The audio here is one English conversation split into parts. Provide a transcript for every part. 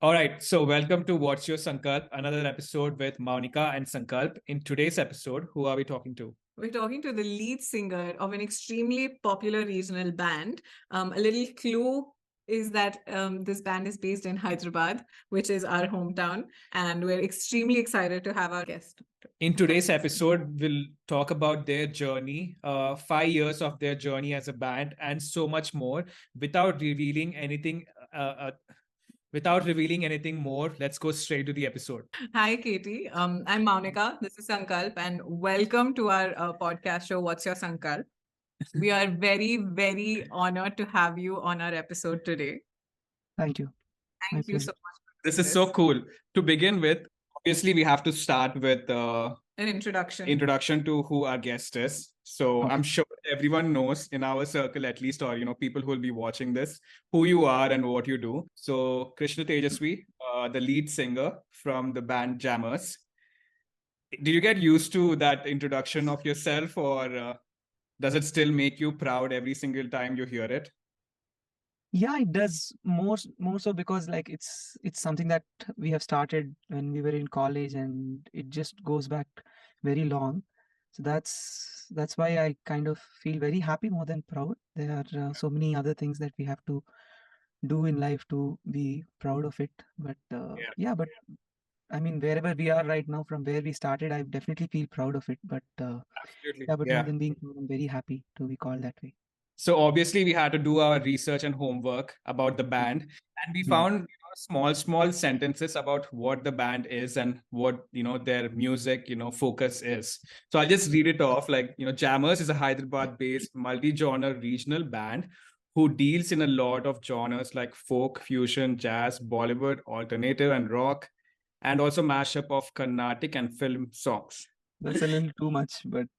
All right, so welcome to What's Your Sankalp, another episode with Maunika and Sankalp. In today's episode, who are we talking to? We're talking to the lead singer of an extremely popular regional band. A little clue is that this band is based in Hyderabad, which is our hometown, and we're extremely excited to have our guest. In today's episode, we'll talk about their journey, 5 years of their journey as a band, and so much more. Without revealing anything, without revealing anything more, let's go straight to the episode. Hi, Katie. I'm Maunika. This is Sankalp, and welcome to our podcast show, What's Your Sankalp? We are very, very honored to have you on our episode today. Thank you. Thank you so much. This is so cool. To begin with, obviously, we have to start with an introduction to who our guest is. So I'm sure everyone knows in our circle, at least, or people who will be watching this, who you are and what you do. So Krishna Tejasvi, the lead singer from the band Jammers. Did you get used to that introduction of yourself, or does it still make you proud every single time you hear it? Yeah, it does more so because like it's something that we have started when we were in college, and it just goes back very long. So that's why I kind of feel very happy more than proud. There are so many other things that we have to do in life to be proud of it. But but I mean, wherever we are right now, from where we started, I definitely feel proud of it. But Absolutely. more than being proud, I'm very happy to be called that way. So obviously we had to do our research and homework about the band, and we found small sentences about what the band is and what their music focus is. So I'll just read it off. Like, Jammers is a Hyderabad-based multi-genre regional band who deals in a lot of genres like folk, fusion, jazz, Bollywood, alternative, and rock, and also mashup of Carnatic and film songs. That's a little too much, but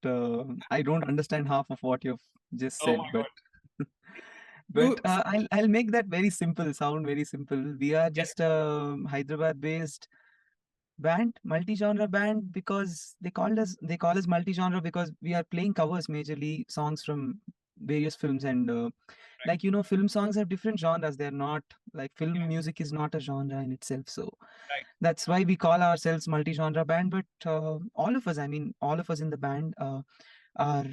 I don't understand half of what you've just said. But I'll make that very simple, sound very simple. We are just a Hyderabad-based band, multi-genre band, because they call us multi-genre because we are playing covers majorly, songs from various films, and like film songs have different genres. They're not like film music is not a genre in itself, so that's why we call ourselves multi-genre band. But all of us in the band are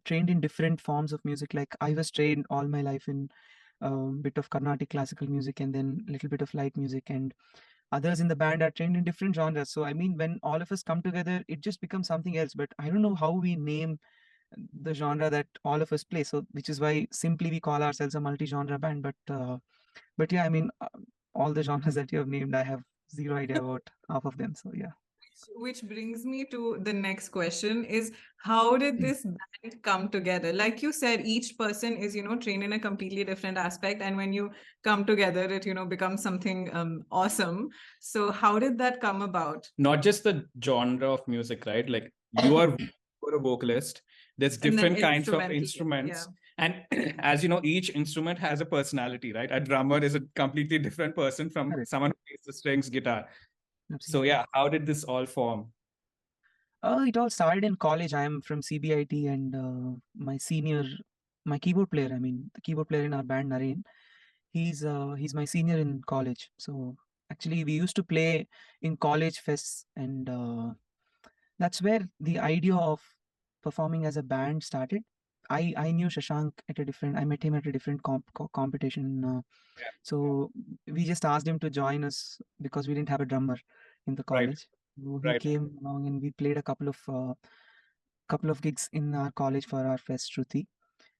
trained in different forms of music. Like I was trained all my life in a bit of Carnatic classical music and then a little bit of light music, and others in the band are trained in different genres. So I mean, when all of us come together, it just becomes something else. But I don't know how we name the genre that all of us play, so which is why simply we call ourselves a multi-genre band. But yeah, I mean, all the genres that you have named, I have zero idea about half of them. So yeah. Which brings me to the next question is, how did this band come together? Like you said, each person is, trained in a completely different aspect. And when you come together, it, becomes something awesome. So how did that come about? Not just the genre of music, right? Like you are a vocalist. There's different kinds of instruments. And as you know, each instrument has a personality, right? A drummer is a completely different person from someone who plays the strings, guitar. Absolutely. So yeah, how did this all form? It all started in college. I am from CBIT, and my keyboard player, the keyboard player in our band, Naren, he's my senior in college. So actually, we used to play in college fests, and that's where the idea of performing as a band started. I knew Shashank I met him at a different competition. So we just asked him to join us because we didn't have a drummer in the college. So he came along, and we played a couple of gigs in our college for our fest, Shruti.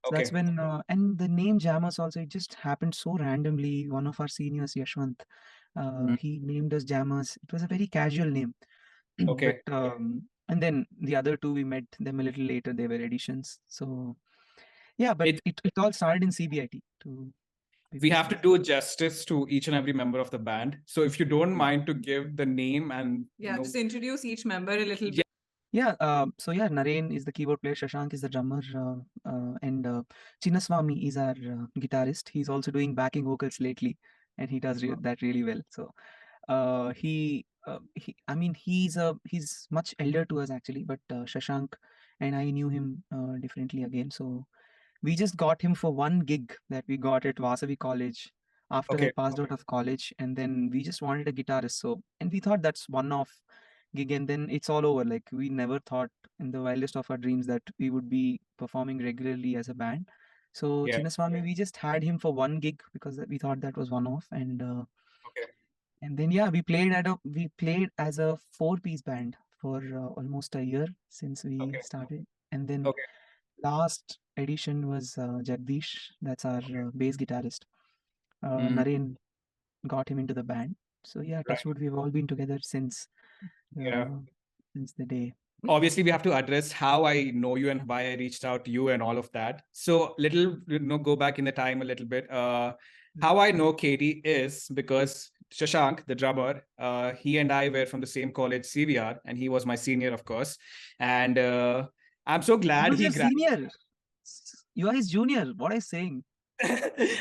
So that's when, and the name Jammers also, it just happened so randomly. One of our seniors, Yashwant, he named us Jammers. It was a very casual name. Okay. But and then the other two, we met them a little later. They were additions. So yeah, but it all started in CBIT. We have to do justice to each and every member of the band. So if you don't mind to give the name and just introduce each member a little bit. Yeah, so yeah, Naren is the keyboard player, Shashank is the drummer, and Chinnaswamy is our guitarist. He's also doing backing vocals lately, and he does that really well. So he's much elder to us actually, but Shashank and I knew him differently again. So we just got him for one gig that we got at Vasavi College after Okay. I passed out of college, and then we just wanted a guitarist. So, and we thought that's one-off gig, and then it's all over. Like we never thought in the wildest of our dreams that we would be performing regularly as a band. So Yeah. Chinnaswamy, we just had him for one gig because we thought that was one-off, Okay. and then yeah, we played as a four-piece band for almost a year since we Okay. started, and then Okay. last edition was Jagdish. That's our bass guitarist. Mm, Naren got him into the band. So yeah, right. touch wood, we've all been together Yeah. since the day. Obviously we have to address how I know you and why I reached out to you and all of that. So little, go back in the time a little bit. How I know Katie is because Shashank, the drummer, he and I were from the same college, CVR, and he was my senior, of course. And I'm so He glad was he your senior. You are his junior. What are you saying?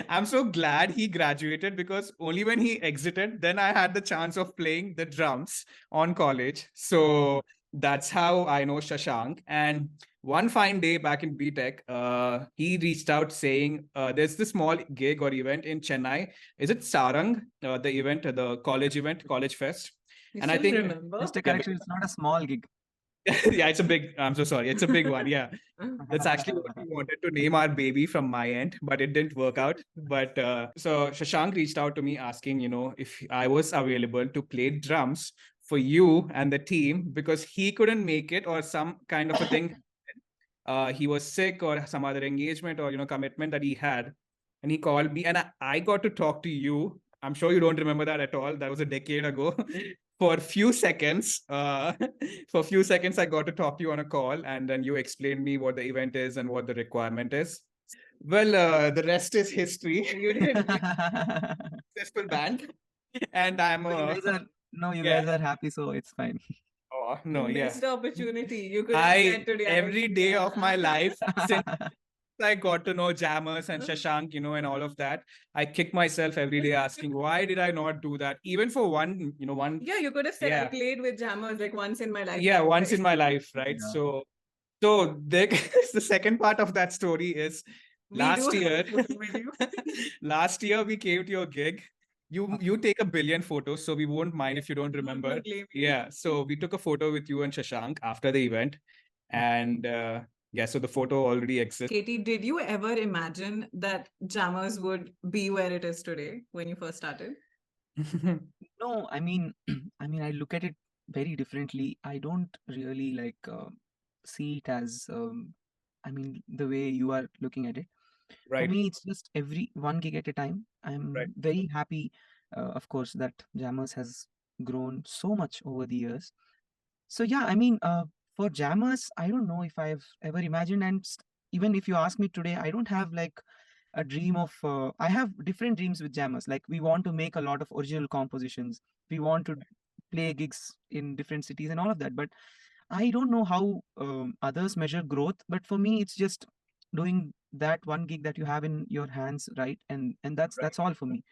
I'm so glad he graduated because only when he exited, then I had the chance of playing the drums on college. So that's how I know Shashank. And one fine day back in BTech, he reached out saying, there's this small gig or event in Chennai. Is it Sarang, the event, the college event, College Fest? You And I still think, remember? Just a yeah, correction, it's not a small gig. yeah, it's a big, I'm so sorry. It's a big one. Yeah. That's actually what we wanted to name our baby from my end, but it didn't work out. But so Shashank reached out to me asking, if I was available to play drums for you and the team because he couldn't make it or some kind of a thing. He was sick or some other engagement or, commitment that he had. And he called me and I got to talk to you. I'm sure you don't remember that at all. That was a decade ago. For a few seconds, for a few seconds, I got to talk to you on a call, and then you explained me what the event is and what the requirement is. Well, the rest is history. You did successful band, and I'm you yeah. guys are happy, so it's fine. Oh You no, yeah. missed the opportunity. You could have said today. Every day of my life since I got to know Jammers and Shashank, and all of that, I kick myself every day asking, why did I not do that? Even for one. Yeah, you could have said Yeah. I played with Jammers like once in my life. Yeah, once in my life, right? Yeah. So the second part of that story is last year. Last year we came to your gig. You take a billion photos, so we won't mind if you don't remember. Yeah, so we took a photo with you and Shashank after the event, and yeah, so the photo already exists. Katie, did you ever imagine that Jammers would be where it is today when you first started? No, I mean, I look at it very differently. I don't really see it as, the way you are looking at it. For Right, me, it's just every one gig at a time. right, I'm very happy, of course, that Jammers has grown so much over the years. So yeah, for Jammers, I don't know if I've ever imagined, and even if you ask me today, I don't have like a dream of. I have different dreams with Jammers. Like we want to make a lot of original compositions. We want to play gigs in different cities and all of that. But I don't know how others measure growth. But for me, it's just doing that one gig that you have in your hands, right? And that's all for me.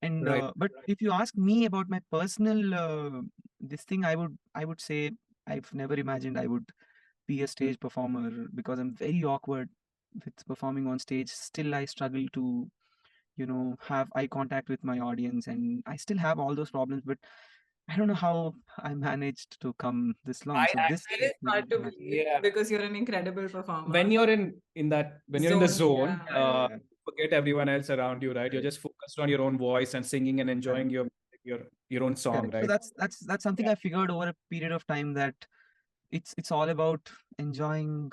And right. but if you ask me about my personal this thing, I would say I've never imagined I would be a stage performer because I'm very awkward with performing on stage. Still, I struggle to have eye contact with my audience, and I still have all those problems. But I don't know how I managed to come this long. So this It is hard to believe because you're an incredible performer. When you're in the zone, yeah. forget everyone else around you, right? You're just focused on your own voice and singing and enjoying your own song, Correct. So right? that's something I figured over a period of time, that it's all about enjoying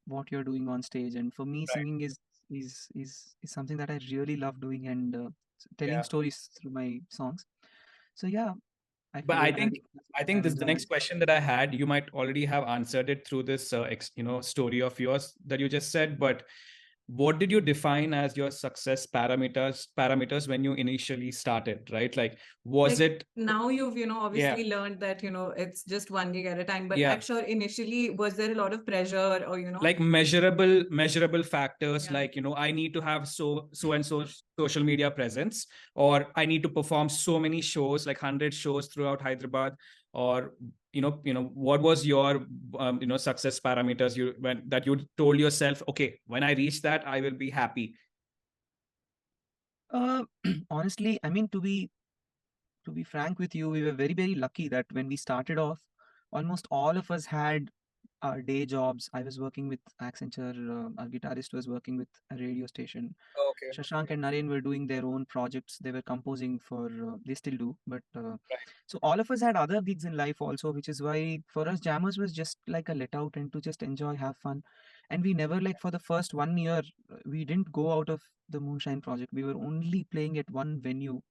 what you're doing on stage. And for me, Right. singing is something that I really love doing, and telling Yeah. stories through my songs. So yeah, I But I figured think that's I what think I'm this the enjoying. next question that I had, you might already have answered it through this story of yours that you just said. But what did you define as your success parameters when you initially started, right? Like, was Like, it now you've obviously learned that it's just one gig at a time, but I'm sure initially was there a lot of pressure or like measurable factors, Yeah. like I need to have so and so social media presence, or I need to perform so many shows, like 100 shows throughout Hyderabad, or what was your success parameters that you told yourself, okay, when I reach that I will be happy? Honestly, I mean, to be frank with you, we were very, very lucky that when we started off, almost all of us had our day jobs. I was working with Accenture, our guitarist was working with a radio station. Okay. Shashank and Naren were doing their own projects. They were composing for, they still do. But Right. so all of us had other gigs in life also, which is why for us, Jammers was just like a let out and to just enjoy, have fun. And we never, like, for the first 1 year, we didn't go out of the Moonshine project. We were only playing at one venue,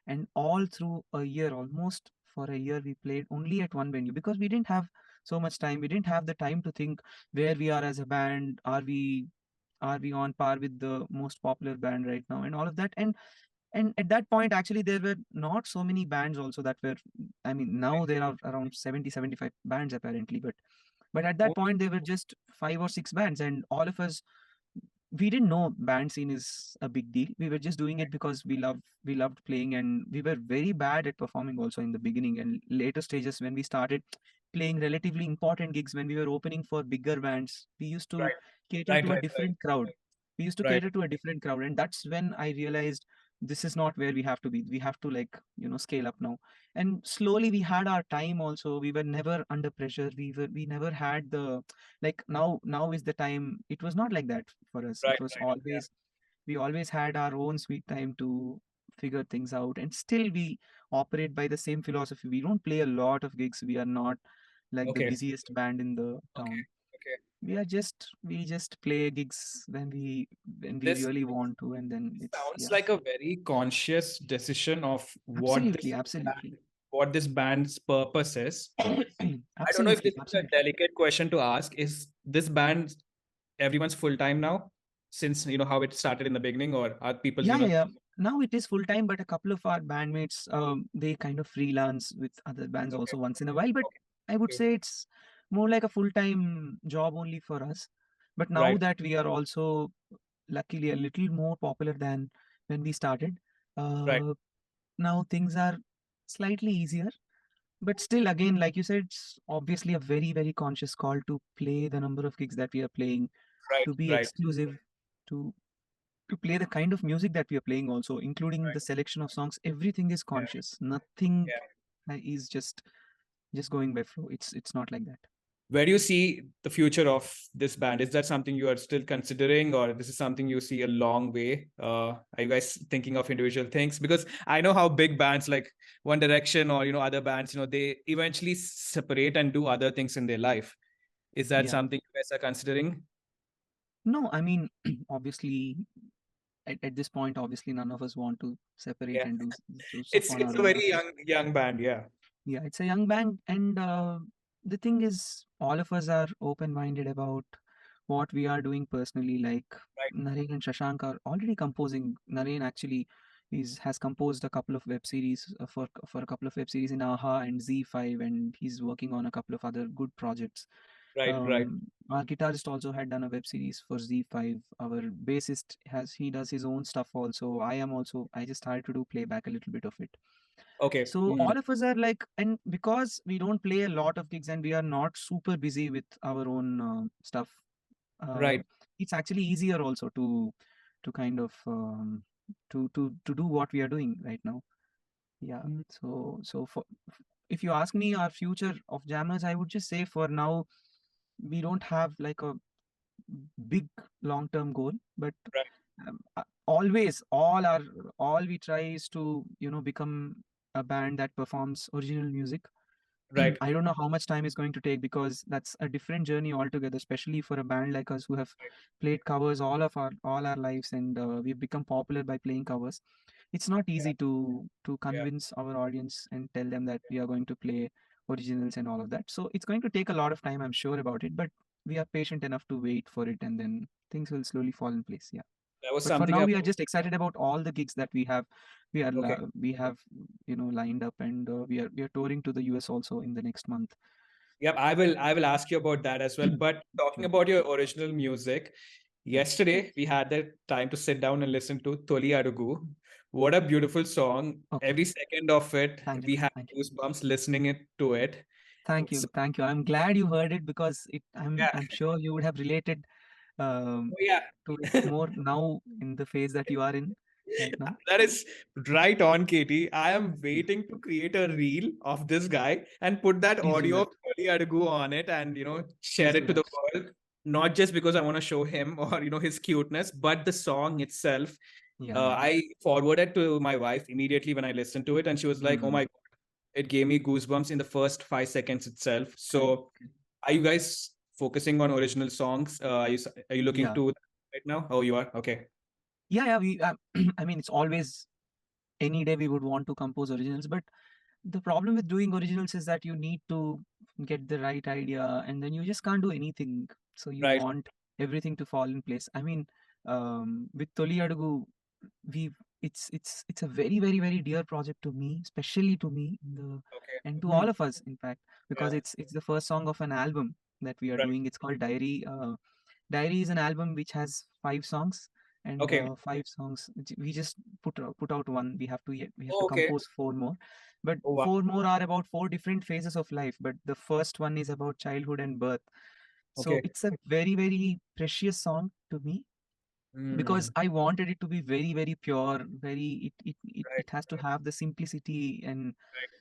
and all through a year, almost for a year, we played only at one venue because we didn't have so much time. We didn't have the time to think where we are as a band. Are we on par with the most popular band right now and all of that? And at that point, actually, there were not so many bands also that were, I mean, now there are around 70, 75 bands apparently, but at that Oh, point there were just 5 or 6 bands, and all of us, we didn't know band scene is a big deal. We were just doing it because we loved playing, and we were very bad at performing also in the beginning and later stages. When we started playing relatively important gigs, when we were opening for bigger bands, we used to right. cater Right. to a Right. different crowd. We used to Right. cater to a different crowd, and that's when I realized this is not where we have to be. We have to, like, scale up now. And slowly we had our time also. We were never under pressure. We never had the, like, now is the time. It was not like that for us. Right. It was Right. Yeah. always, we always had our own sweet time to figure things out, and still we operate by the same philosophy. We don't play a lot of gigs. We are not like the Okay. busiest band in the Okay. town. Okay. We just play gigs when we This really want to, and then it's, sounds yeah. like a very conscious decision of Absolutely, absolutely. what this band's purpose is. I don't know if Absolutely, this is a absolutely. delicate question to ask. Is this band everyone's full time now? Since you know how it started in the beginning, or are people, Yeah, yeah, yeah. Now it is full time, but a couple of our bandmates, they kind of freelance with other bands okay, also once in a while. But okay, I would okay, say it's more like a full time job only for us. But now right, that we are also luckily a little more popular than when we started, right, uh, now things are slightly easier. But still, again, like you said, it's obviously a very, very conscious call to play the number of gigs that we are playing, right, to be right, exclusive, to to play the kind of music that we are playing also, including the selection of songs. Everything is yeah, conscious. Nothing yeah. is just going by flow. It's not like that. Where do you see the future of this band? Is that something you are still considering, or this is something you see a long way? Are you guys thinking of individual things? Because I know how big bands like One Direction or other bands, they eventually separate and do other things in their life. Is that Yeah. something you guys are considering? No, I mean, obviously, at this point, obviously, none of us want to separate Yeah, and do stuff it's on it's our a own. very young band. Yeah, Yeah, it's a young band, and the thing is, all of us are open-minded about what we are doing personally. Like, right, Naren and Shashank are already composing. Naren actually has composed a couple of web series, for a couple of web series in AHA and Z5, and he's working on a couple of other good projects. right, right. Our guitarist also had done a web series for Z5. Our bassist he does his own stuff also. I just started to do playback, a little bit of it. Okay. So all of us are like, and because we don't play a lot of gigs and we are not super busy with our own stuff, uh, Right. it's actually easier also to kind of to do what we are doing right now. Yeah. So if you ask me our future of Jammers, I would just say for now we don't have like a big long-term goal, but Right. always all we try is to become a band that performs original music. Right. I don't know how much time it's going to take because that's a different journey altogether, especially for a band like us who have played covers all our lives, and we've become popular by playing covers. It's not Yeah. easy to Yeah. convince our audience and tell them that we are going to play originals and all of that. So it's going to take a lot of time, I'm sure about it, but we are patient enough to wait for it, and then things will slowly fall in place. Yeah. That was But for something now, I've. we are just excited about all the gigs that Okay. we have lined up, and we are touring to the US also in the next month. Yep, I will ask you about that as well. But talking Sure. about your original music, Yeah. yesterday we had the time to sit down and listen to Tholi Adugu. What a beautiful song. Okay. Every second of it, Thank you. we had Thank you. goosebumps listening to it. Thank So you. Thank you. I'm glad you heard it because I'm yeah. I'm sure you would have related Oh, yeah. to it more now in the phase that you are in. right now. That is right on, Katie. I am waiting to create a reel of this guy and put that Please do audio that. of Tholi Adugu on it and Please share do it to the that. world. Not just because I want to show him or his cuteness, but the song itself. Yeah. I forwarded to my wife immediately when I listened to it, and she was like, "Oh Mm. my God, it gave me goosebumps in the first 5 seconds itself." So, are you guys focusing on original songs? Are you looking Yeah. to right now? Oh, you are? Okay. Yeah. We. I mean, it's always any day we would want to compose originals, but the problem with doing originals is that you need to get the right idea, and then you just can't do anything. So you Right. want everything to fall in place. I mean, with Tholi Adugu, we it's a very dear project to me, especially to me, Okay. and to all of us, in fact, because Yeah. it's the first song of an album that we are Right. doing. It's called Diary. Diary is an album which has 5 songs, and Okay. 5 songs we just put out one. We have to Oh, okay. compose 4 more, but Oh, wow. 4 more are about 4 different phases of life. But the first one is about childhood and birth. So Okay. it's a very precious song to me because Mm, I wanted it to be very pure. It right. has to have the simplicity and Right.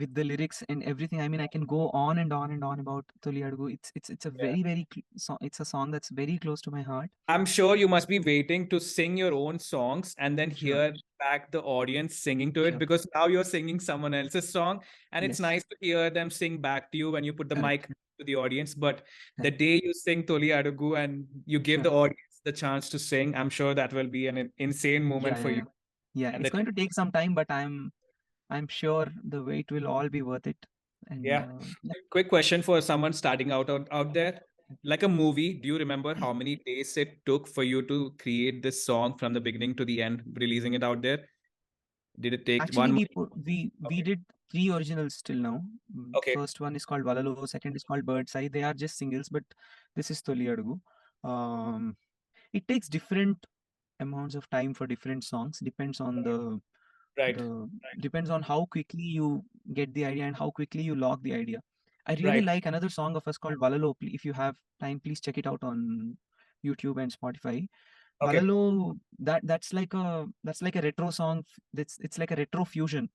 with the lyrics and everything. I mean, I can go on and on and on about Toli Adugu. It's a Yeah. it's a song that's very close to my heart. I'm sure you must be waiting to sing your own songs and then Sure, hear back the audience singing to it sure. because now you're singing someone else's song and it's Yes, nice to hear them sing back to you when you put the mic correct. to the audience. But the Correct. day you sing Toli Adugu and you give Sure. the audience the chance to sing, I'm sure that will be an insane moment for Yeah. you. Yeah, And it's then, going to take some time, but I'm sure the wait will all be worth it. And yeah. yeah. Quick question for someone starting out there. Like a movie, do you remember how many days it took for you to create this song from the beginning to the end, releasing it out there? Did it take Actually, one month? we Okay. did 3 originals till now. Okay. First one is called Valalo, second is called Bird's Eye. They are just singles, but this is Toli Adugu. Um, it takes different amounts of time for different songs. Depends on Right. the depends on how quickly you get the idea and how quickly you log the idea. I really Right. like another song of us called Valalo. If you have time, please check it out on YouTube and Spotify. Okay. Valalo, that's like a retro song. It's like a retro fusion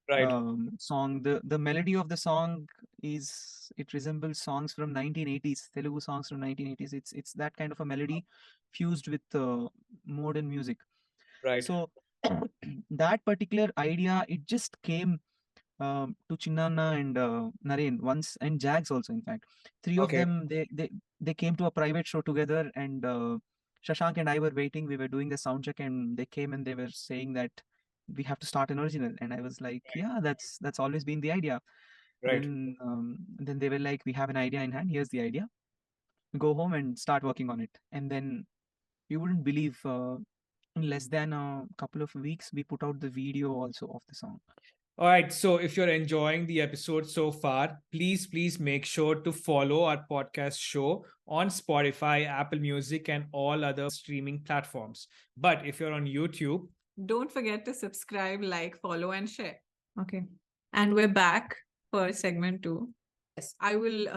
Right. song. The melody of the song it resembles songs from 1980s, Telugu songs from 1980s. It's that kind of a melody fused with modern music. Right. So that particular idea, it just came to Chinnanna and Naren once, and Jags also. In fact, three of Okay. them they came to a private show together, and Shashank and I were waiting. We were doing the sound check, and they came and they were saying that we have to start an original. And I was like, yeah, that's always been the idea. Right. Then they were like, we have an idea in hand. Here's the idea. Go home and start working on it. And then you wouldn't believe. In less than a couple of weeks, we put out the video also of the song. All right. So if you're enjoying the episode so far, please make sure to follow our podcast show on Spotify, Apple Music, and all other streaming platforms. But if you're on YouTube, Don't forget to subscribe, like, follow, and share. Okay. And we're back for segment 2. Yes, I will.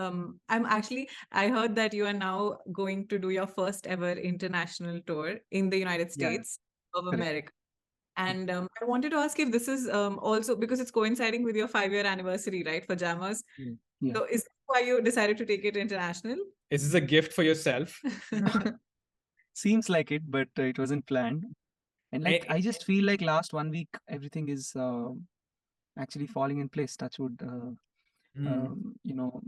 I heard that you are now going to do your first ever international tour in the United Yeah, States of correct. America. And I wanted to ask if this is also because it's coinciding with your 5-year anniversary, right, for Jammers. Yeah. So is that why you decided to take it international? is this a gift for yourself? Seems like it, but it wasn't planned. And like Eh, I just feel like last 1 week everything is actually falling in place. Touch wood, hmm, you know,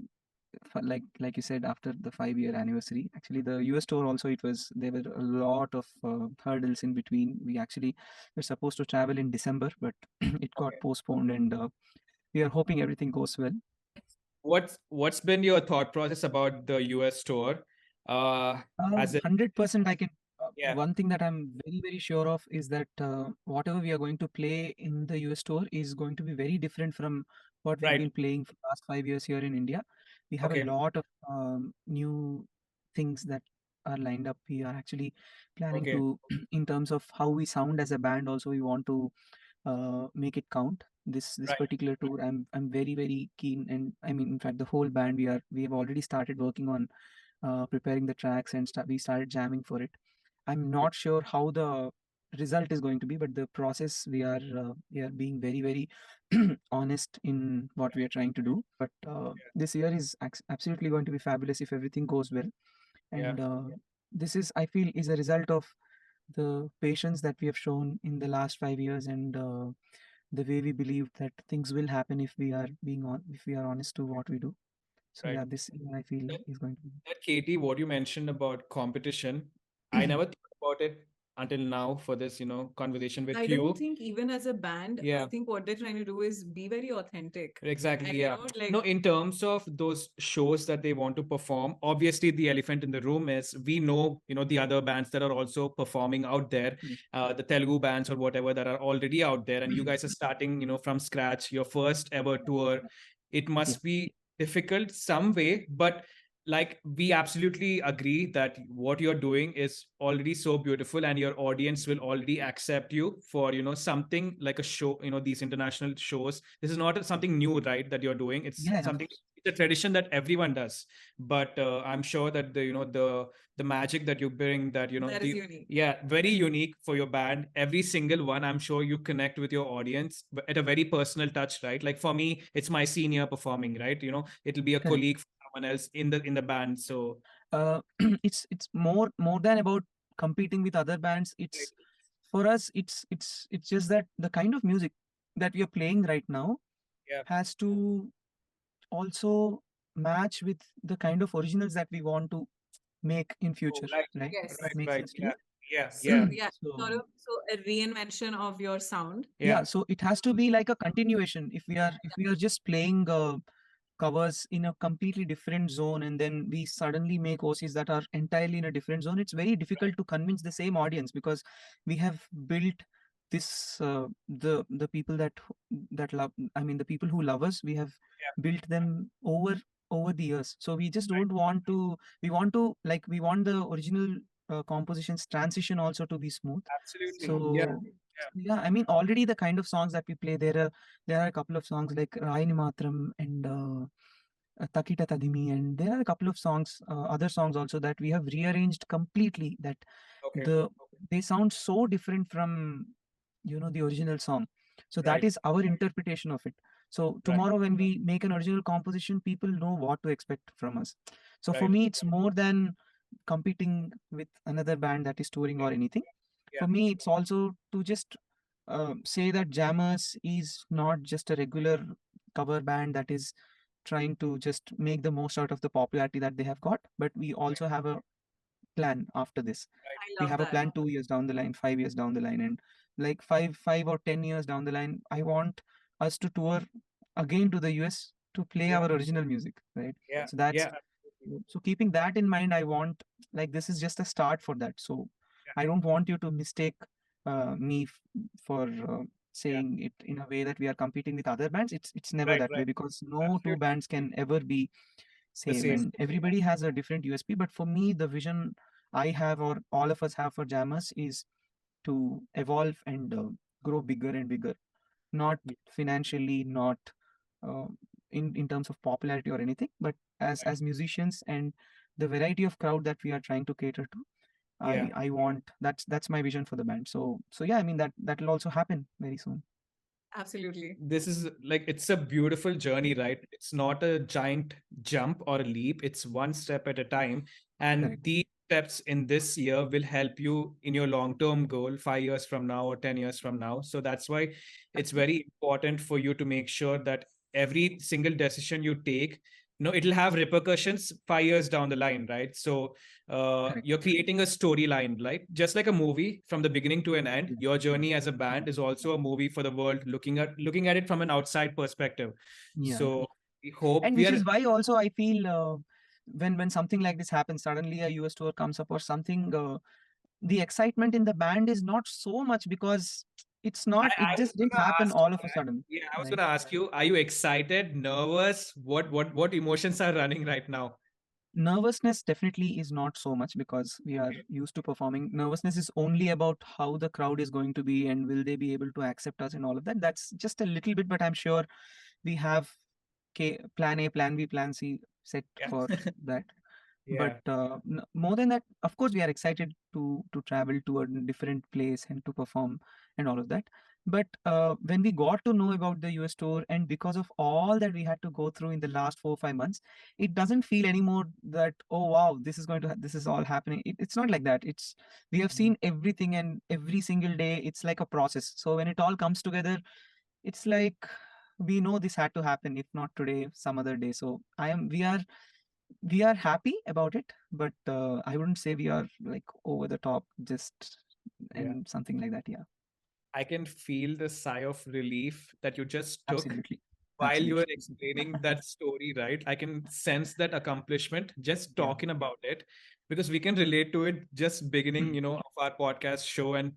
like you said, after the 5-year anniversary. Actually, the US tour also, there were a lot of hurdles in between. We actually were supposed to travel in December, but it got okay. postponed, and we are hoping everything goes well. What's been your thought process about the US tour? As it 100% I can. Yeah, One thing that I'm very sure of is that whatever we are going to play in the US tour is going to be very different from what we've right. been playing for the last 5 years here in India. We have a Okay. lot of new things that are lined up. We are actually planning Okay. to, in terms of how we sound as a band, also we want to make it count. This Right. particular tour, I'm very keen, and I mean, in fact, the whole band we have already started working on preparing the tracks, and we started jamming for it. I'm not sure how the result is going to be, but the process we are being very, very honest in what we are trying to do. But this year is absolutely going to be fabulous if everything goes well. Yeah. And this is, I feel, is a result of the patience that we have shown in the last 5 years, and the way we believe that things will happen if we are if we are honest to what we do. So Right. yeah, this year I feel That, is going to be. that Katie, what you mentioned about competition, I never thought about it until now for this, conversation with I you. don't think even as a band, I Yeah. think what they're trying to do is be very authentic. Exactly, And, yeah. like, No, in terms of those shows that they want to perform, obviously the elephant in the room is we know, the other bands that are also performing out there, the Telugu bands or whatever that are already out there, and you guys are starting, from scratch, your first ever tour. It must be difficult some way, but like we absolutely agree that what you're doing is already so beautiful and your audience will already accept you for something like a show, these international shows. This is not something new, right, that you're doing. It's Yeah, something, it's a tradition that everyone does, but I'm sure that the magic that you bring, that that is unique. yeah, very unique for your band. Every single one, I'm sure you connect with your audience at a very personal touch, right? Like for me, it's my senior performing, right? It'll be a correct. colleague, someone else in the band. So It's more than about competing with other bands. It's for us, it's just that the kind of music that we are playing right now yeah, has to also match with the kind of originals that we want to make in future, right, right? Yes. That makes right, sense to yeah, you. yeah, So, yeah, yeah, sort of, so a reinvention of your sound. Yeah, so it has to be like a continuation. If we are just playing covers in a completely different zone, and then we suddenly make OCs that are entirely in a different zone, it's very difficult to convince the same audience, because we have built this the people that love, I mean, the people who love us, we have built them over the years. So we just don't want to, we want the original compositions transition also to be smooth. absolutely, yeah, So yeah, I mean, already the kind of songs that we play, there are a couple of songs like Raini Matram and Takita Tadimi, and there are a couple of songs, other songs also, that we have rearranged completely. That okay, they sound so different from the original song. So that right, is our interpretation of it. So right, tomorrow when we make an original composition, people know what to expect from us. So for right, me, it's more than competing with another band that is touring or anything. yeah, For me, it's also to just say that Jammers is not just a regular cover band that is trying to just make the most out of the popularity that they have got, but we also have a plan after this. I We love have a that. plan 2 years down the line, 5 years down the line, and like 5 or 10 years down the line, I want us to tour again to the US to play yeah, our original music, right? yeah, So that's yeah, so keeping that in mind, I want, like, this is just a start for that. So I don't want you to mistake me for yeah, saying it in a way that we are competing with other bands. It's never right, that way, right, because no two absolutely bands can ever be the same, same, and everybody has a different USP. But for me, the vision I have, or all of us have for Jammers, is to evolve and grow bigger and bigger, not financially, not uh, in terms of popularity or anything, but as musicians, and the variety of crowd that we are trying to cater to. yeah. I want, that's my vision for the band. So yeah, I mean, that will also happen very soon. Absolutely. This is like, it's a beautiful journey, right? It's not a giant jump or a leap, it's one step at a time, and Correct. these steps in this year will help you in your long term goal 5 years from now or 10 years from now. So that's why it's very important for you to make sure that every single decision you take, it'll have repercussions 5 years down the line, right? So Correct. you're creating a storyline, right? Just like a movie from the beginning to an end. Yeah. Your journey as a band is also a movie for the world, looking at it from an outside perspective. Yeah. So we hope And we which are is why also I feel when something like this happens, suddenly a US tour comes up or something, the excitement in the band is not so much, because it I was just didn't gonna happen ask you all of a that. sudden, Yeah, I was right? gonna ask you, are you excited, nervous? What emotions are running right now? Nervousness definitely is not so much, because we are Okay. used to performing. Nervousness is only about how the crowd is going to be and will they be able to accept us and all of that. That's just a little bit, but I'm sure we have plan A, plan B, plan C set Yeah. for that. But more than that, of course, we are excited to travel to a different place and to perform and all of that. But when we got to know about the US tour, and because of all that we had to go through in the last 4 or 5 months, it doesn't feel anymore that, oh wow, this is going to this is all happening. It's not like that. It's we have seen everything, and every single day it's like a process. So when it all comes together, it's like we know this had to happen, if not today, some other day. So we are happy about it, but I wouldn't say we are like over the top, just Yeah. and something like that. Yeah, I can feel the sigh of relief that you just took absolutely, while you were absolutely. explaining that story, right? I can sense that accomplishment just Yeah. talking about it, because we can relate to it just beginning, Hmm. of our podcast show, and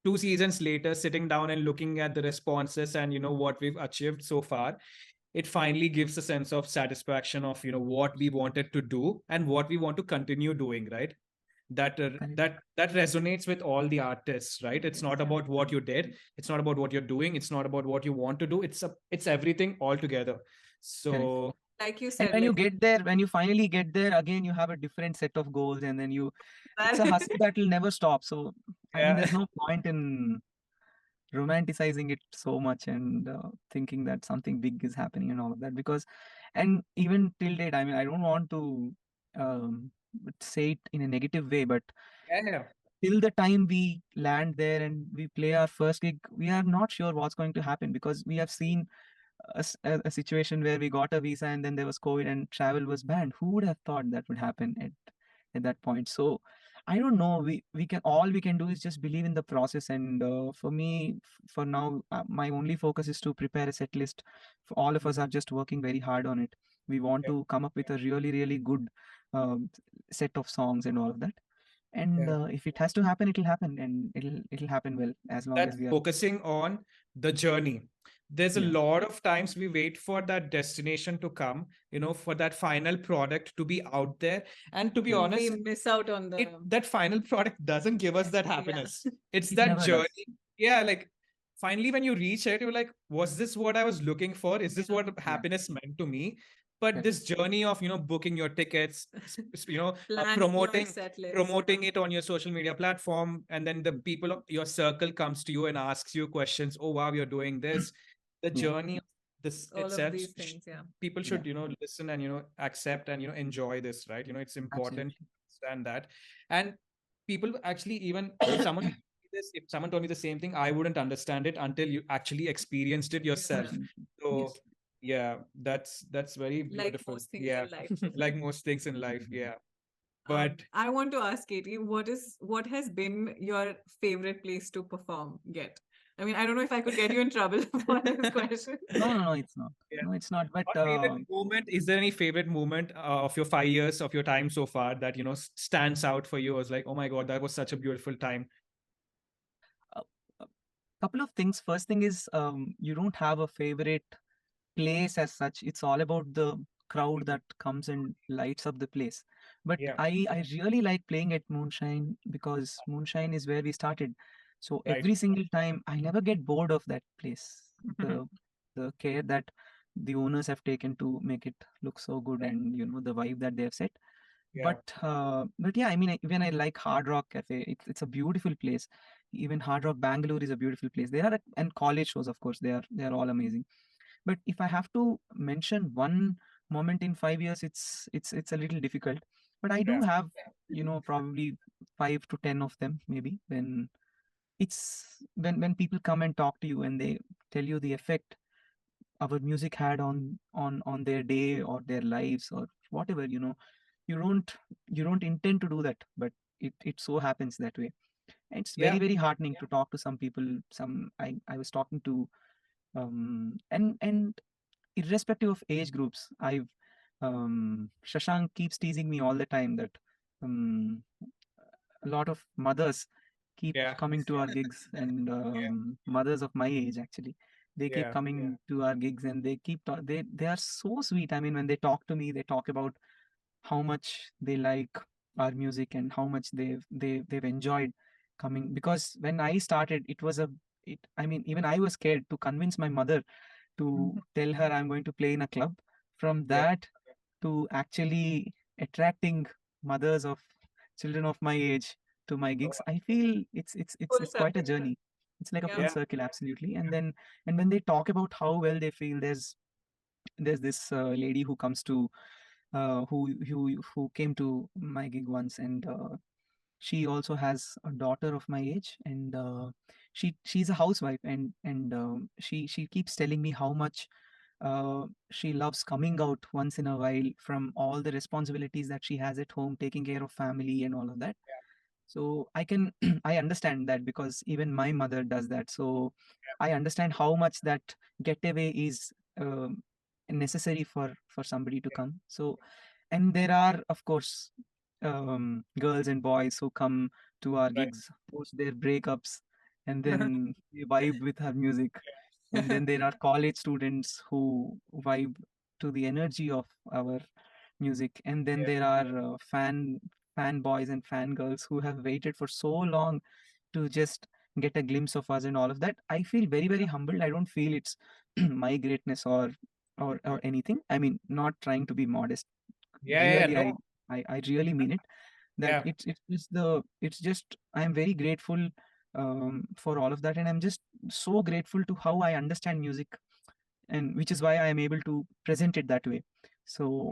2 seasons later, sitting down and looking at the responses and what we've achieved so far. It finally gives a sense of satisfaction of what we wanted to do and what we want to continue doing, right? that uh, Correct. that resonates with all the artists, right? It's not Yeah. about what you did, it's not about what you're doing, it's not about what you want to do, it's everything all together. Correct. So Like you And said, when you like get there, when you finally get there, again, you have a different set of goals, and then it's a that. hustle that will never stop. So, I mean, yeah. there's no point in romanticizing it so much and thinking that something big is happening and all of that. Because, and even till date, I mean, I don't want to um, say it in a negative way, but Yeah. till the time we land there and we play our first gig, we are not sure what's going to happen, because we have seen a situation where we got a visa and then there was COVID and travel was banned. Who would have thought that would happen at that point? So I don't know. We can, all we can do is just believe in the process. And for me, for now, my only focus is to prepare a set list. All of us are just working very hard on it. We want Yeah. to come up with a really, really good um, set of songs and all of that. And Yeah. if it has to happen, it'll happen, and it'll happen well, as long That as we are. focusing on the journey. There's a Yeah, lot of times we wait for that destination to come, for that final product to be out there. And to be correct. we honest, miss out on the that final product doesn't give us that yeah. happiness. It's It that never does. journey. Yeah, like finally when you reach it, you're like, was this what I was looking for? Is this what Yeah, happiness meant to me? But correct. this journey of booking your tickets, Plan your promoting set list. promoting it on your social media platform, and then the people of your circle comes to you and asks you questions. Oh wow, you're doing this. The Yeah, journey of this All of itself, these things, yeah. people yeah, should listen and accept and enjoy this, right? It's important absolutely. to understand that. And people actually, even if someone told me this, if someone told me the same thing, I wouldn't understand it until you actually experienced it yourself. Absolutely. So Yes. yeah, that's very Like beautiful. most things Yeah. in life. Like most things in life, yeah. But I want to ask Katie, what has been your favorite place to perform yet? I mean, I don't know if I could get you in trouble for this question. No, no, no, it's not. yeah. No, it's not. But Or favorite moment? Is there any favorite moment of your 5 years of your time so far that stands out for you? As like, oh my god, that was such a beautiful time. a, a couple of things. First thing is, you don't have a favorite place as such. It's all about the crowd that comes and lights up the place. But Yeah, I really like playing at Moonshine, because Moonshine is where we started. So right. every single time, I never get bored of that place. The the care that the owners have taken to make it look so good, and the vibe that they have set. Yeah, But yeah, I mean, even I like Hard Rock Cafe. It's a beautiful place. Even Hard Rock Bangalore is a beautiful place. There are, and college shows, of course, they are all amazing. But if I have to mention one moment in 5 years, it's a little difficult. But I do yeah, have, probably 5 to 10 of them, maybe, when people come and talk to you and they tell you the effect our music had on their day or their lives or whatever. You don't intend to do that, but it so happens that way. And it's very, yeah, very heartening to talk to some people. I was talking to, and irrespective of age groups, Shashank keeps teasing me all the time that um, a lot of mothers keep yeah, coming to our gigs, and mothers of my age, actually, they keep yeah, coming to our gigs, and they are so sweet. I mean, when they talk to me, they talk about how much they like our music and how much they've enjoyed coming. Because when I started, I mean, even I was scared to convince my mother to tell her I'm going to play in a club. From yeah, that to actually attracting mothers of children of my age to my gigs, I feel Full it's quite a circle. journey. It's like a full Yeah. circle, absolutely. And when they talk about how well they feel, there's this lady who comes to who came to my gig once, and she also has a daughter of my age, and she's a housewife, and she keeps telling me how much she loves coming out once in a while from all the responsibilities that she has at home, taking care of family and all of that. So I can I understand that, because even my mother does that. So I understand how much that getaway is necessary for somebody to come. So, and there are, of course, girls and boys who come to our Right. gigs post their breakups, and then they vibe with our music. And then there are college students who vibe to the energy of our music. And then Yeah. there are fanboys and fangirls who have waited for so long to just get a glimpse of us and all of that. I feel very, very humbled. I don't feel it's my greatness or anything. I mean, not trying to be modest. Yeah. Really, No. I really mean it. That Yeah. it's just I am very grateful for all of that, and I'm just so grateful to how I understand music, and which is why I am able to present it that way. So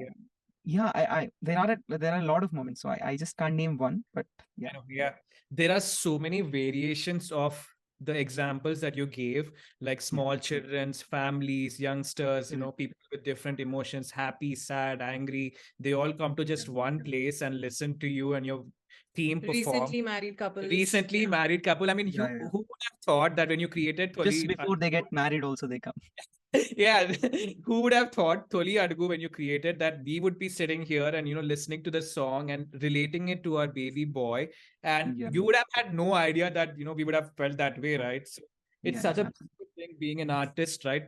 Yeah. yeah, there are a lot of moments. So I just can't name one, but yeah. I know, yeah. There are so many variations of the examples that you gave, like Yeah, small children's, families, youngsters, correct. people with different emotions, happy, sad, angry. They all come to Yeah, just one place and listen to you and your team perform. Recently married couples. Recently Yeah. married couple. I mean, yeah, who yeah. would have thought that when you created Just Tholi, before they get married, also they come. yeah, who would have thought Tholi Adugu when you created that we would be sitting here and listening to the song and relating it to our baby boy, and Yeah, you would have had no idea that we would have felt that way, right? So it's yeah, such a yeah, beautiful thing being an artist, right?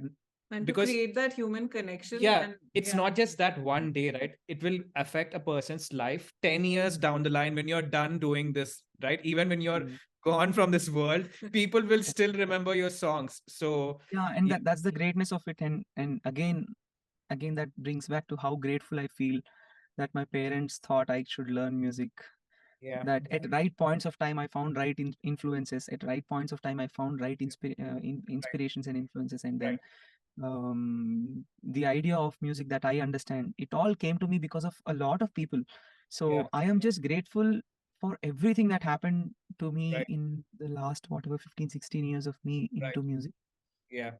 And to Because create that human connection. yeah, And it's yeah. not just that one day, right? It will affect a person's life 10 years down the line when you're done doing this, right? Even when you're absolutely. gone from this world, people will still remember your songs. So Yeah, and yeah, that's the greatness of it. And again that brings back to how grateful I feel that my parents thought I should learn music. yeah, That at right points of time I found right influences. At right points of time I found right right, inspirations and influences, and right, then the idea of music that I understand, it all came to me because of a lot of people. yeah, So I am just grateful for everything that happened to me right, in the last whatever 15, 16 years of me right. into music. Yeah.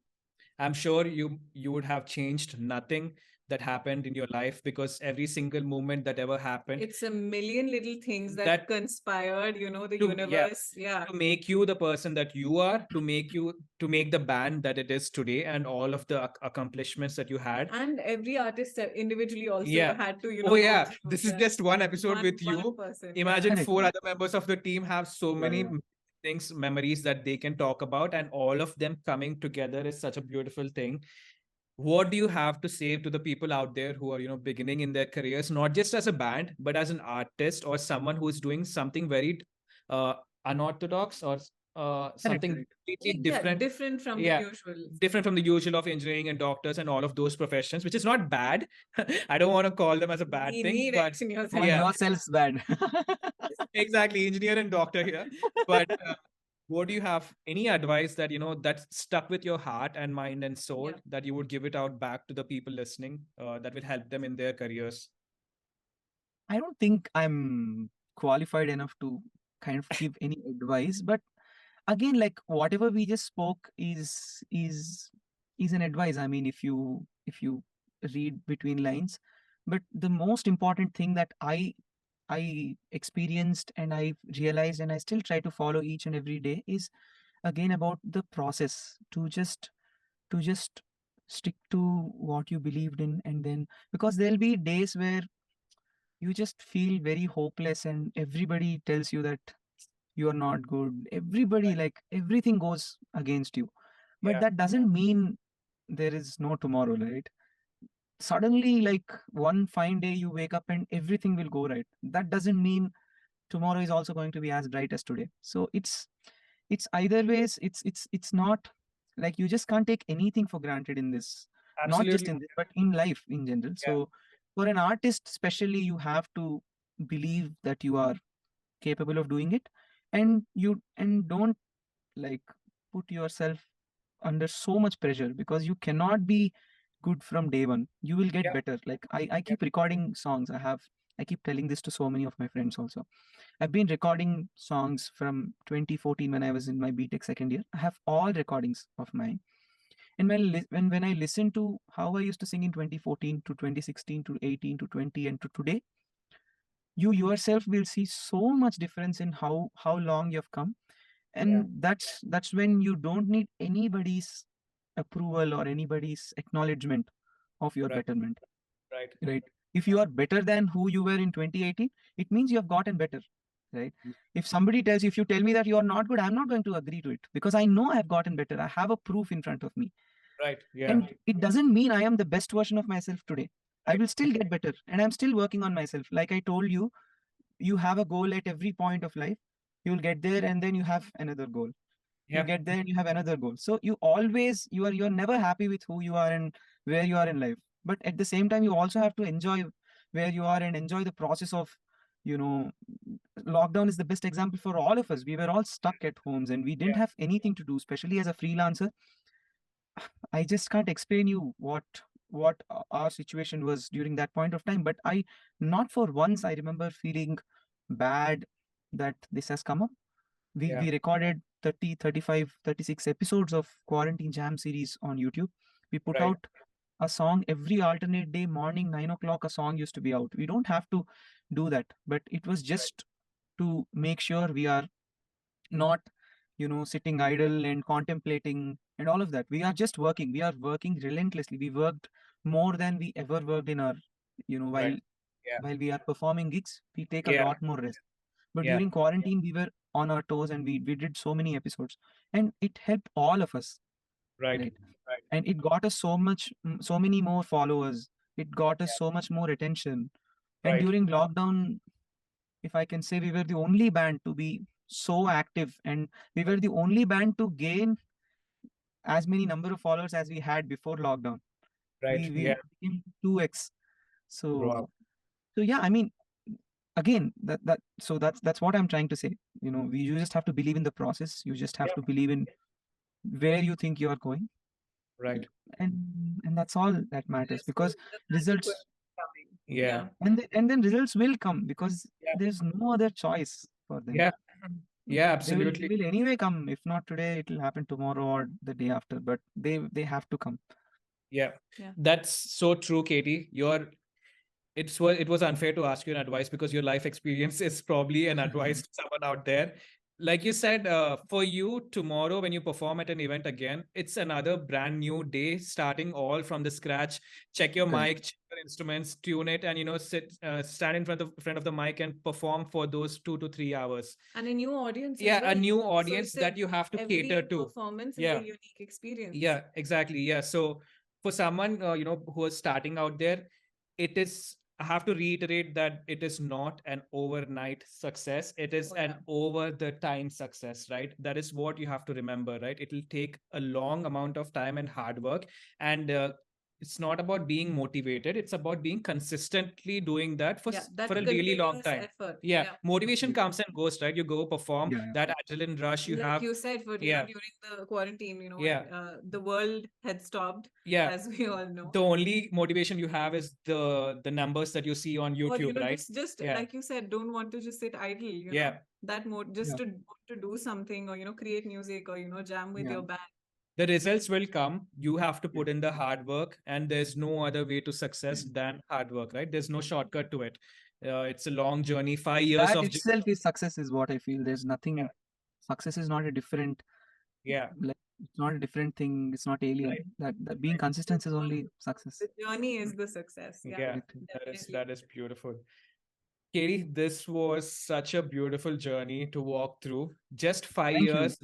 I'm sure you would have changed nothing that happened in your life, because every single moment that ever happened, It's a million little things that that conspired, the to yeah, universe. Yeah. to make you the person that you are, to make the band that it is today, and all of the accomplishments that you had. And every artist individually also Yeah. had to, Oh go yeah. through This is that. just one episode with One you. person. Yeah. Imagine Correct. four other members of the team have so Yeah, many yeah. things, memories that they can talk about, and all of them coming together is such a beautiful thing. What do you have to say to the people out there who are beginning in their careers, not just as a band but as an artist, or someone who is doing something very uh, unorthodox, or Correct, something correct. completely Yeah, different? different from the Yeah, usual. different from the usual of engineering and doctors and all of those professions, which is not bad. I don't want to call them as a bad We thing, need but engineers Call and yeah, yourselves bad. exactly, engineer and doctor here. But what do you have, any advice that that's stuck with your heart and mind and soul, yeah. that you would give it out back to the people listening, that will help them in their careers? I don't think I'm qualified enough to kind of give any advice, but again, like whatever we just spoke is an advice. I mean, if you read between lines, but the most important thing that I experienced and I realized and I still try to follow each and every day is again about the process, to just stick to what you believed in. And then, because there'll be days where you just feel very hopeless and everybody tells you that you are not good, everybody, Right. like everything goes against you, but Yeah. that doesn't mean there is no tomorrow, right? Suddenly, like one fine day you wake up and everything will go right, that doesn't mean tomorrow is also going to be as bright as today. So it's either ways. It's not like you just can't take anything for granted in this, not just Absolutely. in this but in life in general. Yeah. So for an artist especially, you have to believe that you are capable of doing it, and don't like put yourself under so much pressure, because you cannot be good from day one. You will get Yeah. better. Like I keep recording songs. I keep telling this to so many of my friends also. I've been recording songs from 2014 when I was in my BTech second year. I have all recordings of mine. And when I listen to how I used to sing in 2014 to 2016 to 18 to 20 and to today, you yourself will see so much difference in how long you've come. And Yeah. that's when you don't need anybody's approval or anybody's acknowledgement of your Right. betterment, Right. right? If you are better than who you were in 2018, it means you have gotten better, right? If somebody tells you, if you tell me that you are not good, I'm not going to agree to it, because I know I have gotten better. I have a proof in front of me. Right. Yeah. And it doesn't mean I am the best version of myself today. I Right. will still get better, and I'm still working on myself. Like I told you, you have a goal at every point of life. You'll get there, and then you have another goal. You Yeah. get there and you have another goal. So you're never happy with who you are and where you are in life. But at the same time, you also have to enjoy where you are and enjoy the process of, you know, lockdown is the best example for all of us. We were all stuck at homes and we didn't Yeah. have anything to do, especially as a freelancer. I just can't explain you what our situation was during that point of time. But I, not for once, I remember feeling bad that this has come up. Yeah. We recorded 30, 35, 36 episodes of Quarantine Jam series on YouTube. We put Right. out a song every alternate day, morning 9 o'clock. A song used to be out. We don't have to do that, but it was just to make sure we are not, sitting idle and contemplating and all of that. We are just working. We are working relentlessly. We worked more than we ever worked in our, Right. Yeah. while we are performing gigs, we take a Yeah. lot more rest. But Yeah. during quarantine, we were on our toes and we did so many episodes, and it helped all of us, Right. right? Right. And it got us so many more followers. It got us Yeah. so much more attention. And Right. during lockdown, if I can say, we were the only band to be so active, and we were the only band to gain as many number of followers as we had before lockdown. Right. We Yeah. became 2x. Wow. So yeah, I mean, again, that's what I'm trying to say. You just have to believe in the process. You just have Yeah. to believe in where you think you are going, Right. and that's all that matters, because The magic will results, coming. Yeah. and then results will come, because Yeah. there's no other choice for them. Yeah. Yeah. They Absolutely. will anyway come. If not today, it will happen tomorrow or the day after, but they have to come. Yeah. Yeah. That's so true, Katie. It was unfair to ask you an advice because your life experience is probably an advice to someone out there. Like you said, for you tomorrow when you perform at an event again, it's another brand new day, starting all from the scratch. Check your Correct. mic, check your instruments, tune it, and stand in front of the mic and perform for those 2 to 3 hours. And a new audience as Yeah, a well. new So audience it's a that you have to every cater to. performance is Yeah. a unique experience. Yeah, exactly. Yeah. So for someone who is starting out there, it is I have to reiterate that it is not an overnight success. It is Oh, an yeah. over the time success, right? That is what you have to remember, right? It will take a long amount of time and hard work. And it's not about being motivated. It's about being consistently doing that Yeah, that for a really long continuous time. effort. Yeah. Yeah. Motivation comes and goes, right? You go perform, Yeah, that adrenaline rush you Like have. you said, for Yeah. during the quarantine, Yeah. the world had stopped, Yeah. as we all know. The only motivation you have is the numbers that you see on Or YouTube, right? just Yeah. like you said, don't want to just sit idle. Yeah. That mode just Yeah. to want to do something, or create music, or jam with Yeah. your band. The results will come. You have to put in the hard work, and there's no other way to success than hard work, right? There's no shortcut to it. It's a long journey, 5 years That of itself is success, is what I feel. There's nothing. Yeah. Success is not a different. Yeah. Like, it's not a different thing. It's not alien. Right. That being consistent is only success. The journey is the success. Yeah, Yeah, Correct. definitely. that is beautiful. Katie, this was such a beautiful journey to walk through. Just five Thank you. years.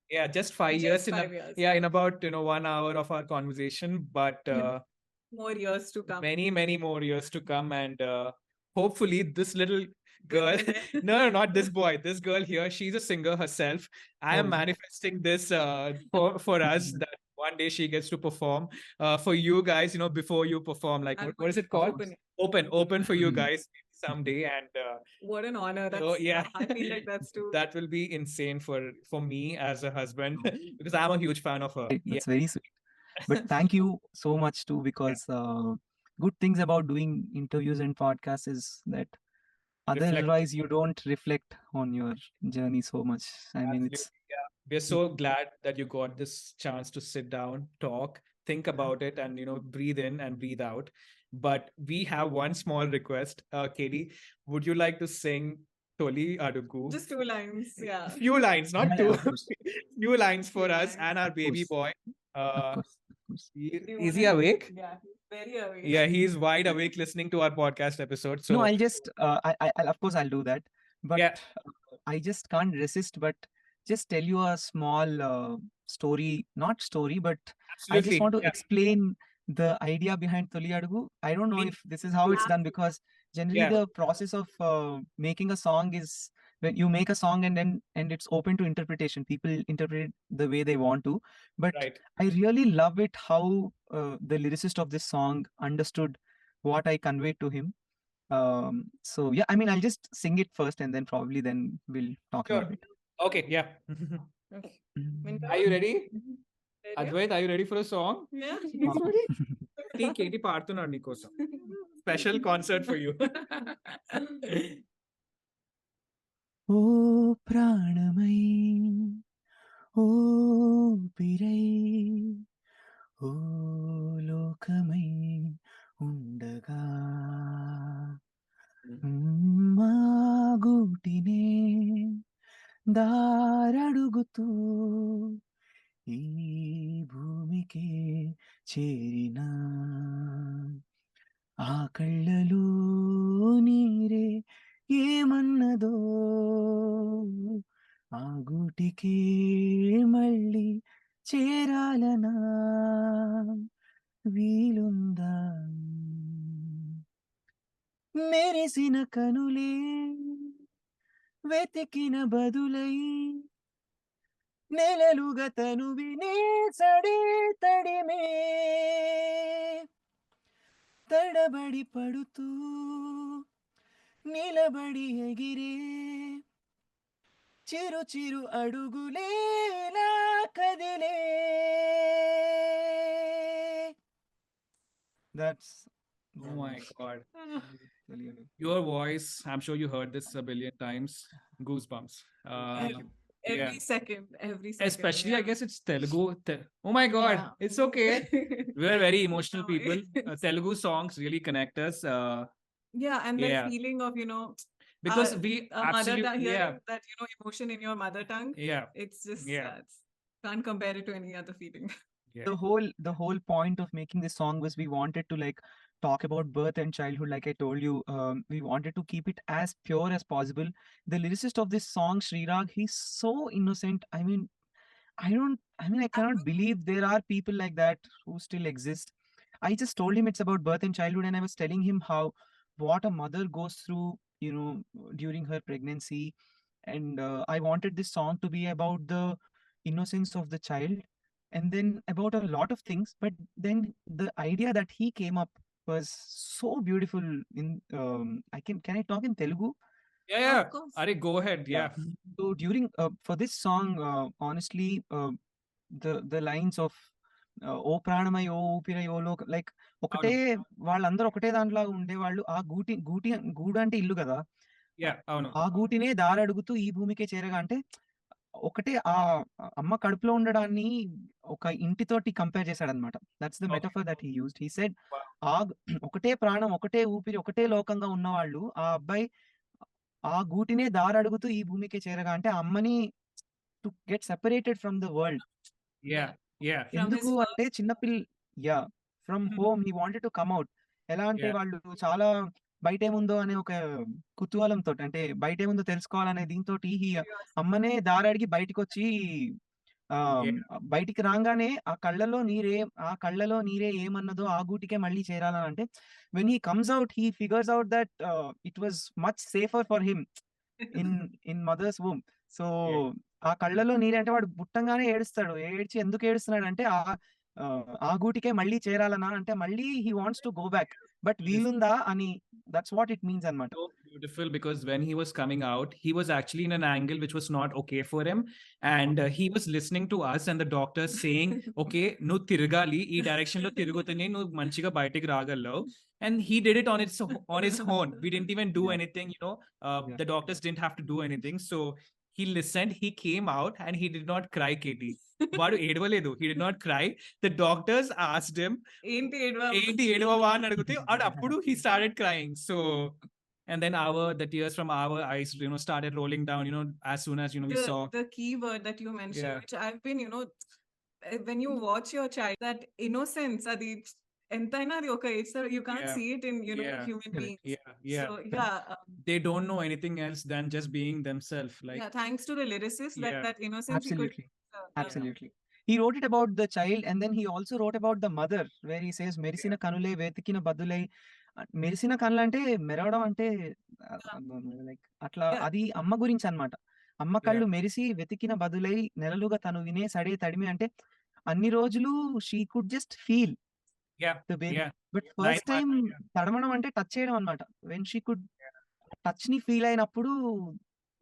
Yeah, just 5 years Just 5 years. yeah, in about 1 hour of our conversation, but More years to come. many more years to come, and hopefully this little girl no, not this boy, this girl here, she's a singer herself. I am Oh. manifesting this for us, that one day she gets to perform for you guys, before you perform, like I'm what is going it called? open it. Open for you Mhm. guys. someday, and What an honor. That's, oh yeah, I feel like that's too. that will be insane for me as a husband because I'm a huge fan of her. Right, that's very sweet. But thank you so much too, because good things about doing interviews and podcasts is that Reflect. otherwise you don't reflect on your journey so much. I mean, Absolutely, it's yeah. We're so glad that you got this chance to sit down, talk, think about it, and breathe in and breathe out. But we have one small request, Katie. Would you like to sing Tholi Adugu? Just 2 lines, yeah. Few lines, not yeah, two. of course, Few lines for Few us lines. and our of baby course, boy. of Uh, course, of course. Do you is he wanna- awake? Yeah, he's very awake. Yeah, he's wide awake listening to our podcast episode. No, So I'll just, I'll, of course, I'll do that. But yeah, I just can't resist but just tell you a small story, not story, but I just absolutely. want to Yeah, explain the idea behind Tholi Adugu. I don't know please. if this is how it's done, because generally Yeah, the process of making a song is when you make a song and it's open to interpretation. People interpret it the way they want to. But right. I really love it how the lyricist of this song understood what I conveyed to him. So yeah, I mean, I'll just sing it first and then probably then we'll talk Sure. about it. Okay, yeah. Okay. Are you ready? Ready? Advait, are you ready for a song? Yeah. Katie పాడుతున్నాడు నీకోసం special concert for you ఓ ప్రాణమై ఓ పిరై ఓ లోకమై ఉండగా మా గూటినే దారడుగుతూ ఈ భూమికి చేరిన ఆ కళ్ళలో నీరే ఏమన్నదో ఆ గూటికే మళ్ళీ చేరాలనా వీలుందా మెరిసిన కనులే వెతికిన బదులై నెలలుగా తను వినే సడే తడిమే తడబడి పడుతూ నిలబడి ఎగిరే చిరు చిరు అడుగులేలా కదిలే. That's Oh my God. Tholi Adugu. Your voice, I'm sure you heard this a billion times. Goosebumps. Thank you. Yeah. Every second, Especially, I yeah. guess it's Telugu. Oh my God, Yeah. it's okay. We're very emotional No, people. it's- Telugu songs really connect us. Yeah, and that Yeah. feeling of, Because we a mother absolutely, tongue, hearing yeah, that, emotion in your mother tongue, yeah, it's just, Yeah. can't compare it to any other feeling. yeah. The whole point of making this song was we wanted to like talk about birth and childhood. Like I told you, we wanted to keep it as pure as possible. The lyricist of this song, Srirag, he's so innocent. I mean, I cannot believe there are people like that who still exist. I just told him it's about birth and childhood, and I was telling him how what a mother goes through, during her pregnancy. And I wanted this song to be about the innocence of the child, and then about a lot of things. But then the idea that he came up was so beautiful. In can I talk in Telugu? Yeah, yeah. Of course. Are go ahead. Yeah. So during for this song, honestly, the lines of ఓ ప్రాణమై ఓ ఊపిరై ఓ లోక, like ఒకటే వాళ్ళందరూ ఒకటే దాంట్లో ఉండేవాళ్ళు. ఆ గూడు అంటే ఇల్లు కదా, Yeah. అవును. ఆ గూటినే దారడుగుతూ ఈ భూమికే చేరగా అంటే ఒకటే ఆ అమ్మ కడుపులో ఉండడాన్ని ఒక ఇంటితోటి కంపేర్ చేశాడనమాట. That's the Okay. Metaphor that he used. He said Wow. ఆ ఒకటే ప్రాణం, ఒకటే ఊపిరి, ఒకటే లోకంగా ఉన్నవాళ్ళు, ఆ అబ్బాయి ఆ గూటినే దారడుగుతూ ఈ భూమికే చేరగా అంటే ఆ అమ్మని to get separated from the world. Yeah. Yeah. From his ఎందుకు అంటే yeah from home he wanted to come out. ఎలా అంటే Yeah. వాళ్ళు చాలా బయటేముందో అనే ఒక కుతూహలంతో, అంటే బయటేముందో తెలుసుకోవాలనే దీంతో అమ్మనే దారడిగి బయటికి వచ్చి Yeah. బయటికి రాగానే ఆ కళ్ళలో నీరే ఏమన్నదో ఆ గూటికే మళ్ళీ చేరాలని అంటే when he comes out he figures out that it was much safer for him in mothers womb. So ఆ కళ్ళలో నీరే అంటే వాడు పుట్టంగానే ఏడుస్తాడు. ఏడ్చి ఎందుకు ఏడుస్తున్నాడు అంటే ఆ గూటికే మళ్ళీ చేరాలనా అంటే మళ్ళీ he wants to go back. But వీలుందా అని that's what it means anamata. So beautiful, because when he was coming out, he was actually in an angle which was not okay for him, and he was listening to us and the doctors saying, "Okay, no tirgali, ee direction lo tirugutune, no manchiga baitik ragalav." And he did it on his own. We didn't even do Yeah. anything, Yeah. the doctors didn't have to do anything. So he listened, he came out, and he did not cry, Katie. వాడు ఏడవలేదు. He did not cry. The doctors asked him, ఏంటి ఏడవ ఏంటి ఏడవవా అని అడిగితే అప్పుడు he started crying. So, and then the tears from our eyes, started rolling down, as soon as, we saw. the key word that you mentioned, Yeah. which I've been, when you watch your child, that innocence, adi entaina adi oka age, so you can't Yeah. see it in, Yeah. human Correct. beings. Yeah. So yeah, They don't know anything else than just being themselves. Like, yeah, thanks to the lyricist, Yeah. that innocence he could. Absolutely. Absolutely. He wrote it about the child, and then he also wrote about the mother, where he says, "మెరిసిన కనులే వెతికిన బదులై." మెరిసిన కనులు అంటే మెరవడం అంటే like అట్లా Yeah. అది అమ్మ గురించి అన్నమాట. అమ్మ కళ్ళు మెరిసి వెతికిన బదులై నెలలుగా తను వినే సడే తడిమి అంటే అన్ని రోజులు she could just feel Yeah. The baby. Yeah. But Nine first time months. తడమడం అంటే టచ్ చేయడం అన్నమాట. వెన్ షీ కుడ్ టచ్ ని ఫీల్ అయినప్పుడు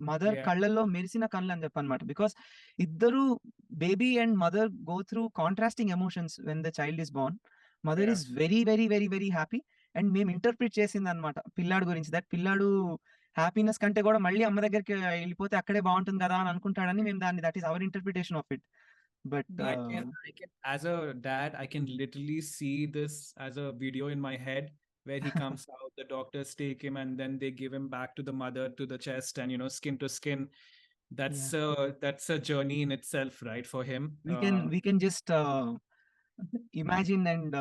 మదర్ Yeah. కళ్ళల్లో మెరిసిన కళ్ళు అని చెప్పనమాట. బికాస్ ఇద్దరు baby and mother go through contrasting emotions when the child is Born. Mother Yeah. Is very very very very happy, and మేము ఇంటర్ప్రిట్ చేసింది అనమాట పిల్లాడు గురించి, దట్ పిల్లాడు హ్యాపీనెస్ కంటే కూడా మళ్ళీ అమ్మ దగ్గరికి వెళ్ళిపోతే అక్కడే బాగుంటుంది కదా అని అనుకుంటాడని మేము దాన్ని, that is our interpretation of it. But I can, as a dad, I can literally see this as a video in my head, where he comes out, the doctors take him, and then they give him back to the mother, to the chest, and skin to skin. That's a journey in itself, right, for him. we can just imagine and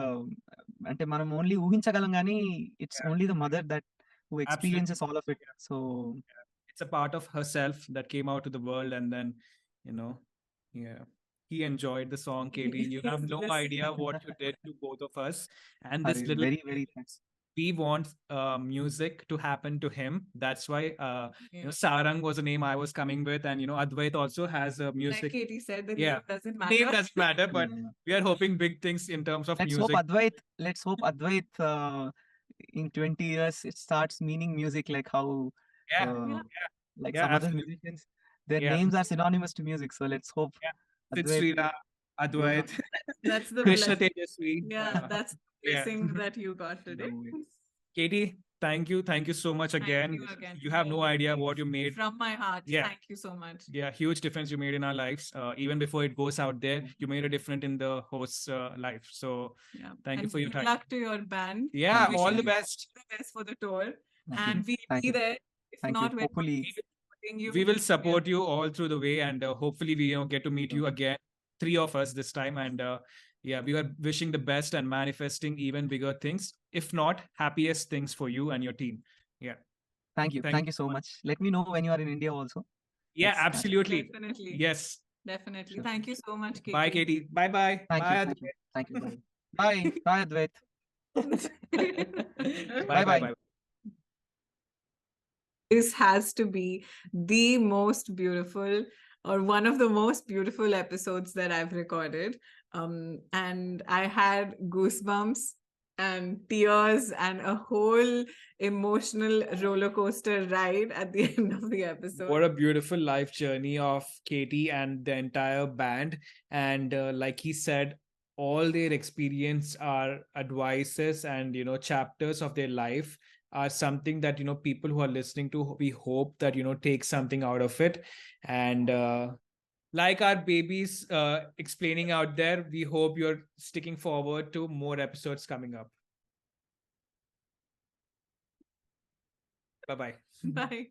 అంటే మనం only ఊహించగలం కానీ it's only the mother that who experiences all of it. So it's a part of herself that came out to the world, and then he enjoyed the song, Katie. You have no idea what you did to both of us. And this little very very thanks. We want music to happen to him. That's why Sarang was a name I was coming with, and Advait also has a music. Like Katie said, the Yeah. name doesn't matter. Name doesn't matter, but we are hoping big things in terms of Let's music. hope Advait in 20 years it starts meaning music like how like Yeah, some other absolutely. musicians, their Yeah. names are synonymous to music. So let's hope Sid Advait Sriram, Advait, That's the Krishna blessing. Tejasvi. Yeah, that's the blessing that you got today. Katie, thank you so much again. you again. You have no idea what you made. From my heart, Yeah. thank you so much. Yeah, huge difference you made in our lives. Even before it goes out there, you made a difference in the host's life. So Yeah. thank you And for your good time. luck to your band. Yeah, Thank you all so the much. best. The best for the tour. Thank And you. we'll Thank be you. there. If Thank not, you. we're Hopefully supporting you. We will support you all through the way, and hopefully we get to meet you again, 3 of us this time. And we are wishing the best and manifesting even bigger things, if not happiest things for you and your team. Yeah. thank you so much. Let me know when you are in India also. Yeah, Let's- absolutely. Definitely. Yes. Definitely. Sure. Thank you so much, Katie. Bye, Katie. Bye bye. Thank Bye. you. Thank you. Bye. Bye, Advait. Bye bye. Bye. This has to be the most beautiful, or one of the most beautiful episodes that I've recorded. And I had goosebumps and tears and a whole emotional roller coaster ride at the end of the episode. What a beautiful life journey of Katie and the entire band. And like he said, all their experience are advices and chapters of their life are something that people who are listening to, we hope that take something out of it. And like our babies explaining out there, we hope you're sticking forward to more episodes coming up. Bye bye. Bye.